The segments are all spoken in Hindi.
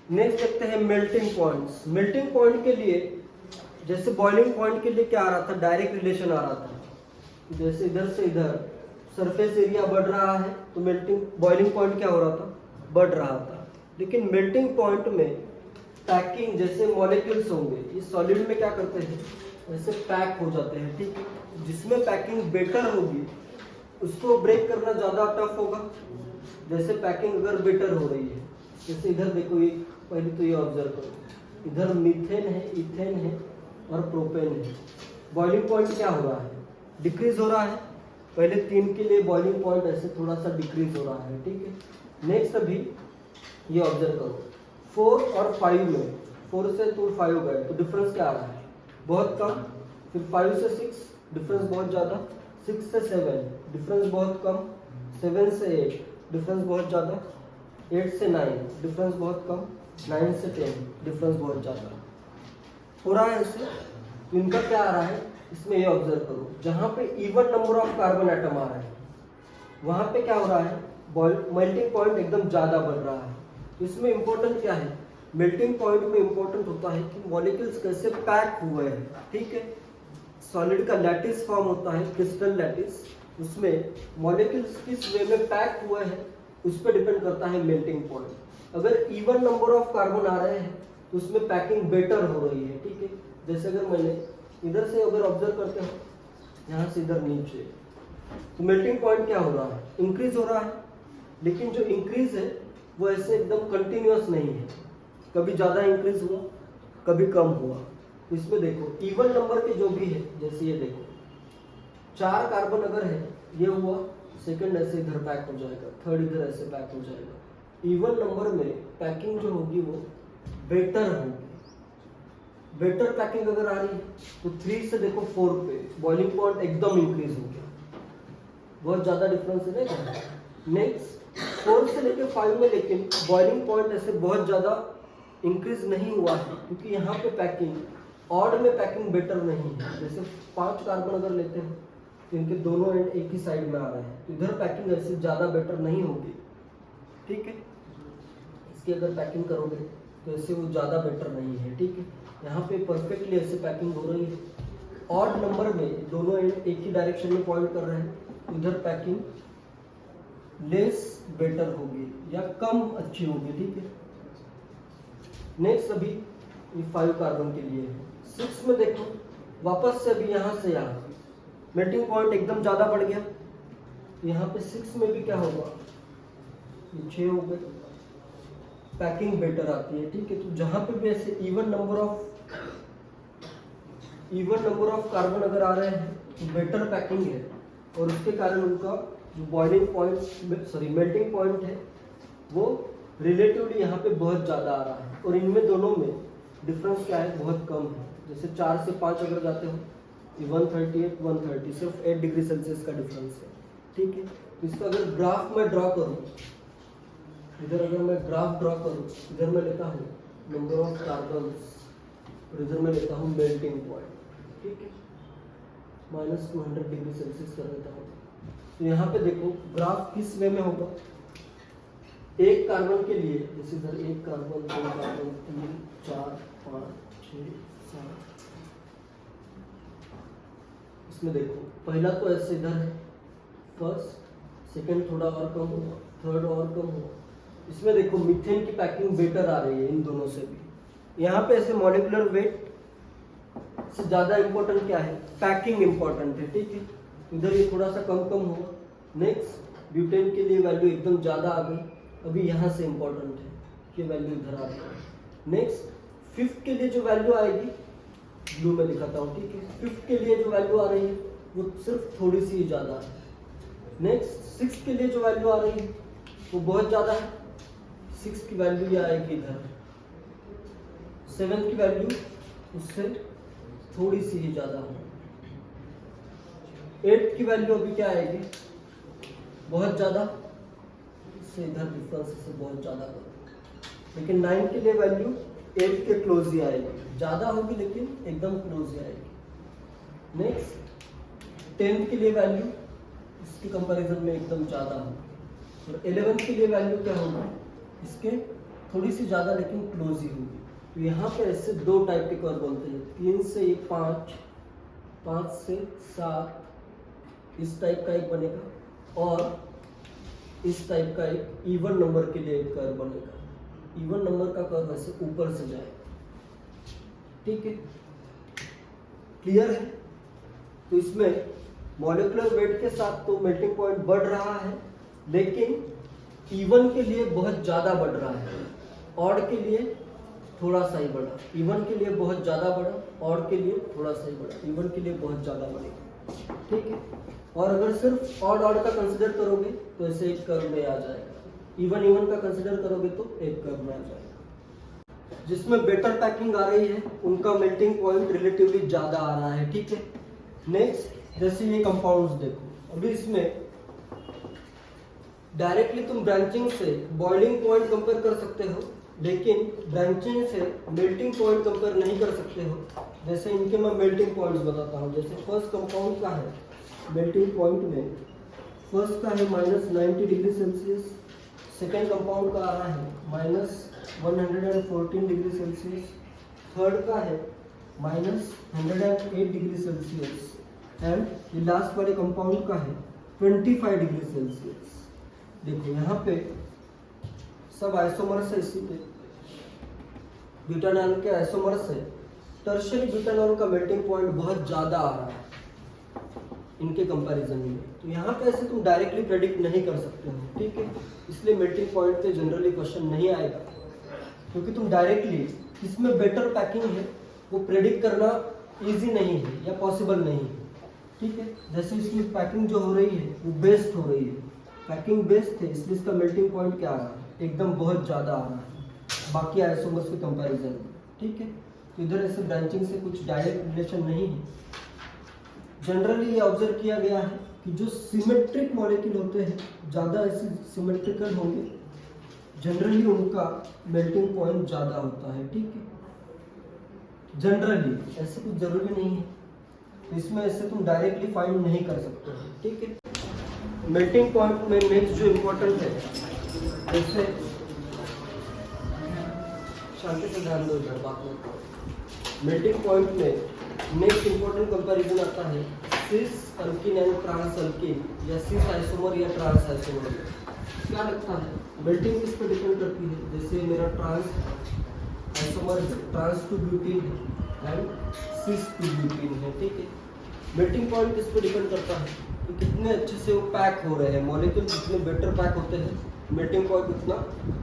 नेक्स्ट देखते हैं मेल्टिंग पॉइंट्स। मेल्टिंग पॉइंट के लिए जैसे बॉइलिंग पॉइंट के लिए क्या आ रहा था, डायरेक्ट रिलेशन आ रहा था। जैसे इधर से इधर सरफेस एरिया बढ़ रहा है तो मेल्टिंग बॉइलिंग पॉइंट क्या हो रहा था, बढ़ रहा था। लेकिन मेल्टिंग पॉइंट में पैकिंग, जैसे मॉलिक्यूल्स होंगे ये सॉलिड में क्या करते हैं, ऐसे पैक हो जाते हैं, ठीक है। जिसमें पैकिंग बेटर होगी उसको ब्रेक करना ज़्यादा टफ होगा। जैसे पैकिंग अगर बेटर हो रही है, जैसे इधर देखो, ये पहले तो ये ऑब्जर्व करो, इधर मीथेन है, इथेन है और प्रोपेन है। बॉइलिंग पॉइंट क्या हो रहा है, डिक्रीज हो रहा है। पहले 3 के लिए बॉइलिंग पॉइंट ऐसे थोड़ा सा डिक्रीज हो रहा है, ठीक है। नेक्स्ट अभी ये ऑब्जर्व करो, 4 और 5 में, 4 से तो 5 गए तो डिफरेंस क्या आ रहा है, बहुत कम। फिर 5 से 6 डिफरेंस बहुत ज़्यादा, 6 से 7 डिफरेंस बहुत कम, 7 से 8 डिफरेंस बहुत ज़्यादा, 8 से 9 डिफरेंस बहुत कम, 9 से 10 डिफरेंस बहुत ज़्यादा हो रहा है इससे। तो इनका क्या आ रहा है, इसमें ये ऑब्जर्व करो, जहाँ पे even number of carbon atom आ रहा है वहाँ पे क्या हो रहा है, मेल्टिंग पॉइंट एकदम ज़्यादा बढ़ रहा है। तो इसमें इंपॉर्टेंट क्या है, मेल्टिंग पॉइंट में इंपॉर्टेंट होता है कि मॉलिक्यूल्स कैसे पैक हुए हैं, ठीक है। सॉलिड का लैटिस फॉर्म होता है, क्रिस्टल लैटिस, उसमें मॉलिक्यूल्स किस वे में पैक हुए हैं उस पर डिपेंड करता है मेल्टिंग पॉइंट। अगर इवन नंबर ऑफ कार्बन आ रहे हैं तो उसमें पैकिंग बेटर हो रही है, ठीक है। जैसे अगर मैंने इधर से अगर ऑब्जर्व करते हो, यहाँ से इधर नीचे, तो मेल्टिंग पॉइंट क्या हो रहा है, इंक्रीज हो रहा है। लेकिन जो इंक्रीज है वो ऐसे एकदम कंटिन्यूअस नहीं है, कभी ज़्यादा इंक्रीज हुआ कभी कम हुआ। तो इसमें देखो इवन नंबर के जो भी है, जैसे ये देखो 4 कार्बन अगर है, ये हुआ, सेकंड ऐसे इधर पैक हो जाएगा, थर्ड इधर ऐसे पैक हो जाएगा। इवन नंबर में पैकिंग जो होगी वो बेटर होगी। बेटर पैकिंग अगर आ रही है तो 3 से देखो 4 पे बॉइलिंग पॉइंट एकदम इंक्रीज हो गया, बहुत ज़्यादा डिफरेंस है ना। नेक्स्ट 4 से लेकर 5 में लेकिन बॉइलिंग पॉइंट ऐसे बहुत ज़्यादा इंक्रीज नहीं हुआ है, क्योंकि यहाँ पे पैकिंग ऑड में पैकिंग बेटर नहीं है। जैसे 5 कार्बन अगर लेते हैं तो इनके दोनों एंड एक ही साइड में आ रहे हैं, तो इधर पैकिंग ऐसे ज़्यादा बेटर नहीं होगी, ठीक है। इसकी अगर पैकिंग करोगे तो ऐसे वो ज़्यादा बेटर नहीं है, ठीक है। यहाँ पे परफेक्टली ऐसे पैकिंग हो रही है। ऑड नंबर में दोनों एंड एक ही डायरेक्शन में पॉइंट कर रहे हैं, उधर पैकिंग लेस बेटर होगी या कम अच्छी होगी, ठीक है। नेक्स्ट अभी ये 5 कार्बन के लिए है। 6 में देखो वापस से अभी यहाँ से यहाँ मेल्टिंग पॉइंट एकदम ज़्यादा बढ़ गया, यहाँ पे 6 में भी क्या होगा, ये 6 हो गए, पैकिंग बेटर आती है, ठीक है। तो जहाँ पे भी ऐसे इवन नंबर ऑफ कार्बन अगर आ रहे हैं तो बेटर पैकिंग है, और उसके कारण उनका जो बॉइलिंग पॉइंट मेल्टिंग पॉइंट है वो रिलेटिवली यहाँ पे बहुत ज़्यादा आ रहा है। और इनमें दोनों में डिफरेंस क्या है, बहुत कम है। जैसे 4 से 5 अगर जाते हो, ये 138 130 सिर्फ 8 डिग्री सेल्सियस का डिफरेंस है, ठीक है। तो इसका अगर ग्राफ में ड्रॉ करूँ, इधर अगर मैं ग्राफ ड्रॉ करूँ, इधर मैं लेता हूँ नंबर ऑफ कार्बन्स और इधर मैं लेता हूँ मेल्टिंग पॉइंट, ठीक है। -200 डिग्री सेल्सियस कर देता हूँ। तो यहाँ पे देखो ग्राफ किस वे में होगा, एक कार्बन के लिए, जैसे इधर 1 कार्बन 2 कार्बन 3 4 5 6 7, इसमें देखो पहला तो ऐसे इधर है, फर्स्ट सेकंड थोड़ा और कम हुआ, थर्ड और कम हुआ। इसमें देखो मीथेन की पैकिंग बेटर आ रही है इन दोनों से भी। यहाँ पे ऐसे मॉलिक्यूलर वेट से ज़्यादा इंपॉर्टेंट क्या है, पैकिंग इंपॉर्टेंट है, ठीक है। इधर ये थोड़ा सा कम हुआ। नेक्स्ट ब्यूटेन के लिए वैल्यू एकदम ज़्यादा आ गई, अभी यहाँ से इंपॉर्टेंट है कि वैल्यू इधर आ गई। नेक्स्ट 5th के लिए जो वैल्यू आएगी, ब्लू में दिखाता हूँ, ठीक है। 5th के लिए जो वैल्यू आ रही है वो सिर्फ थोड़ी सी ज़्यादा है। नेक्स्ट 6th के लिए जो वैल्यू आ रही है वो बहुत ज़्यादा है, 6 की वैल्यू ये आएगी इधर। 7th की वैल्यू उससे थोड़ी सी ही ज़्यादा है। 8th की वैल्यू अभी क्या आएगी, बहुत ज़्यादा, इससे इधर डिफरेंस से बहुत ज़्यादा करो। लेकिन 9 के लिए वैल्यू 8 के क्लोज ही आएगी, ज़्यादा होगी लेकिन एकदम क्लोज ही आएगी। नेक्स्ट 10th के लिए वैल्यू इसके कंपैरिजन में एकदम ज़्यादा होगी। और 11th के लिए वैल्यू क्या होगा, इसके थोड़ी सी ज़्यादा लेकिन क्लोज ही होगी। तो यहाँ पे ऐसे दो टाइप के कर्व बनते हैं, 3 से ये 5, 5 से 7, इस टाइप का एक बनेगा और इस टाइप का एक इवन नंबर के लिए एक कर्व बनेगा। इवन नंबर का कर्व ऐसे ऊपर से जाएगा, ठीक है, क्लियर है। तो इसमें मॉलिक्यूलर वेट के साथ तो मेल्टिंग पॉइंट बढ़ रहा है, लेकिन इवन के लिए बहुत ज़्यादा बढ़ रहा है, ऑड के लिए थोड़ा सा ही बढ़ा। इवन के लिए बहुत ज़्यादा बढ़ा, ऑड के लिए थोड़ा सा ही बढ़ा, इवन के लिए बहुत ज़्यादा बढ़ेगा, ठीक है। और अगर सिर्फ ऑड का कंसिडर करोगे तो ऐसे एक कर्व में आ जाएगा, इवन का कंसिडर करोगे तो एक कर्व में आ जाएगा। जिसमें बेटर पैकिंग आ रही है उनका मेल्टिंग पॉइंट रिलेटिवली ज़्यादा आ रहा है, ठीक है। नेक्स्ट, जैसे ये कंपाउंड्स देखो, अभी इसमें डायरेक्टली तुम ब्रांचिंग से बॉइलिंग पॉइंट कंपेयर कर सकते हो, लेकिन ब्रांचिंग से मेल्टिंग पॉइंट कंपेयर नहीं कर सकते हो। जैसे इनके मैं मेल्टिंग पॉइंट्स बताता हूँ। जैसे फर्स्ट कंपाउंड का है मेल्टिंग पॉइंट में, फर्स्ट का है -90 डिग्री सेल्सियस, सेकेंड कंपाउंड का आ रहा है -114 डिग्री सेल्सियस, थर्ड का है -108 डिग्री सेल्सियस एंड ये लास्ट वाले कंपाउंड का है 25 डिग्री सेल्सियस। देखो यहाँ पे सब आइसोमर्स है, इसी पे ब्यूटानॉल के आइसोमर्स है। टर्शियरी ब्यूटानॉल का मेल्टिंग पॉइंट बहुत ज़्यादा आ रहा है इनके कंपैरिजन में। तो यहाँ पे ऐसे तुम डायरेक्टली प्रेडिक्ट नहीं कर सकते हो, ठीक है। इसलिए मेल्टिंग पॉइंट पे जनरली क्वेश्चन नहीं आएगा, क्योंकि तुम डायरेक्टली इसमें बेटर पैकिंग है वो प्रेडिक्ट करना ईजी नहीं है या पॉसिबल नहीं है, ठीक है। जैसे इसमें पैकिंग जो हो रही है वो बेस्ट हो रही है, पैकिंग बेस्ट है, इसलिए इसका मेल्टिंग पॉइंट क्या आ रहा है, एकदम बहुत ज़्यादा आ रहा है बाकी आइसोमर्स के कंपैरिजन में, ठीक है। तो इधर ऐसे ब्रांचिंग से कुछ डायरेक्ट रिलेशन नहीं है। जनरली ये ऑब्जर्व किया गया है कि जो सिमेट्रिक मॉलिक्यूल होते हैं, ज़्यादा ऐसे सिमेट्रिकल होंगे, जनरली उनका मेल्टिंग पॉइंट ज़्यादा होता है, ठीक है। जनरली, ऐसे कुछ ज़रूरी नहीं है, तो इसमें ऐसे तुम डायरेक्टली फाइंड नहीं कर सकते हो, ठीक है। मेल्टिंग पॉइंट में नेक्स्ट जो इम्पोर्टेंट है, जैसे शांति से ध्यान दो इधर बात में। मेल्टिंग पॉइंट में नेक्स्ट इम्पोर्टेंट कंपैरिजन आता है सिस अल्किन एंड ट्रांस अल्किन, या सिस आइसोमर या ट्रांस आइसोमर। क्या लगता है मेल्टिंग किस पे डिपेंड करती है? जैसे मेरा trans isomer trans two butene है एंड सिस टू ब्यूटीन है, ठीक है। मेल्टिंग पॉइंट किस पे डिपेंड करता है कि कितने अच्छे से वो पैक हो रहे हैं, मॉलिक्यूल जितने बेटर पैक होते हैं मेल्टिंग पॉइंट उतना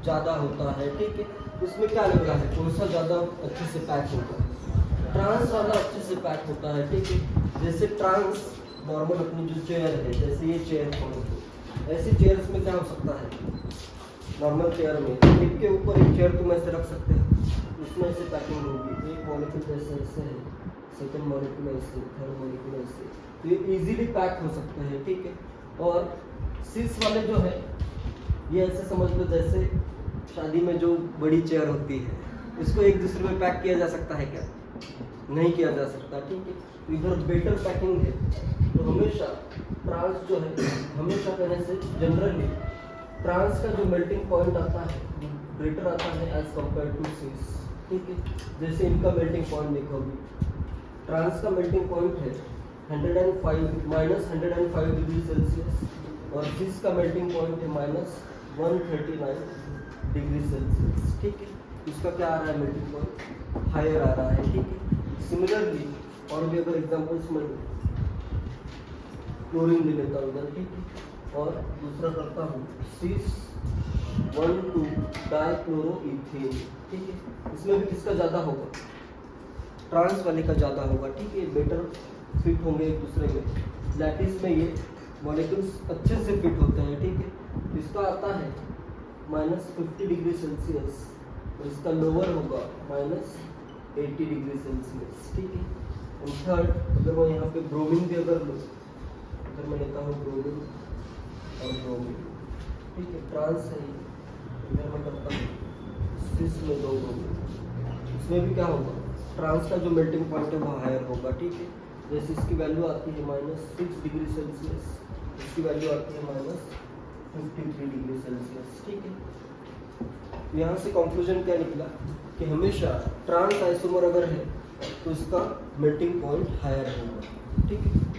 ज़्यादा होता है, ठीक है। इसमें क्या लग रहा है, कौन सा ज़्यादा अच्छे से पैक होता है? ट्रांस वाला अच्छे से पैक होता है, ठीक है। जैसे ट्रांस नॉर्मल अपनी जो चेयर है, जैसे ये चेयर है, ऐसी चेयर्स में क्या हो सकता है, नॉर्मल चेयर में एक के ऊपर एक चेयर तुम ऐसे रख सकते हो, उसमें ऐसे पैकिंग होगी। एक मॉलिक्यूल जैसे ऐसे है, सेकेंड मॉलिक्यूल ऐसे, थर्ड मॉलिक्यूल ऐसे, तो ये इजीली पैक हो सकते हैं, ठीक है। और सिस वाले जो है ये ऐसे समझ लो जैसे शादी में जो बड़ी चेयर होती है, इसको एक दूसरे में पैक किया जा सकता है क्या? नहीं किया जा सकता, ठीक है। तो इधर बेटर पैकिंग है, तो हमेशा ट्रांस जो है, हमेशा कहने से जनरली ट्रांस का जो मेल्टिंग पॉइंट आता है ग्रेटर आता है एज कम्पेयर टू सिस, ठीक है। जैसे इनका मेल्टिंग पॉइंट देखो, अभी ट्रांस का मेल्टिंग पॉइंट है 105 डिग्री सेल्सियस और सिस का मेल्टिंग पॉइंट है -139 डिग्री सेल्सियस, ठीक है। इसका क्या आ रहा है, मेल्टिंग पॉइंट हायर आ रहा है, ठीक है। सिमिलरली और भी अगर एग्जाम्पल्स में क्लोरीन ले लेता हूँ इधर, ठीक है, और दूसरा करता हूँ सिस 1,2 डाइक्लोरोइथेन, ठीक है। इसमें भी किसका ज़्यादा होगा, ट्रांस वाले का ज़्यादा होगा, ठीक है। बेटर फिट होंगे एक दूसरे में, लैटिस में ये मॉलिक्यूल्स अच्छे से फिट होते हैं, ठीक है। इसका आता है -50 डिग्री सेल्सियस और इसका लोअर होगा -80 डिग्री सेल्सियस, ठीक है। और थर्ड, अगर मैं यहाँ पे ब्रोमीन भी अगर लूँ, अगर मैं लेता हूँ ब्रोमीन और ब्रोमीन, ठीक है, ट्रांस है, इधर मैं करता हूँ सिस में 2 ब्रोमीन, इसमें भी क्या होगा, ट्रांस का जो मेल्टिंग पॉइंट है वो हायर होगा, ठीक है। जैसे इसकी वैल्यू आती है -6 डिग्री सेल्सियस, इसकी वैल्यू आती है -53 डिग्री सेल्सियस, ठीक है। यहाँ से कंक्लूजन क्या निकला कि हमेशा ट्रांस आइसोमर अगर है तो इसका मेल्टिंग पॉइंट हायर होगा। ठीक है।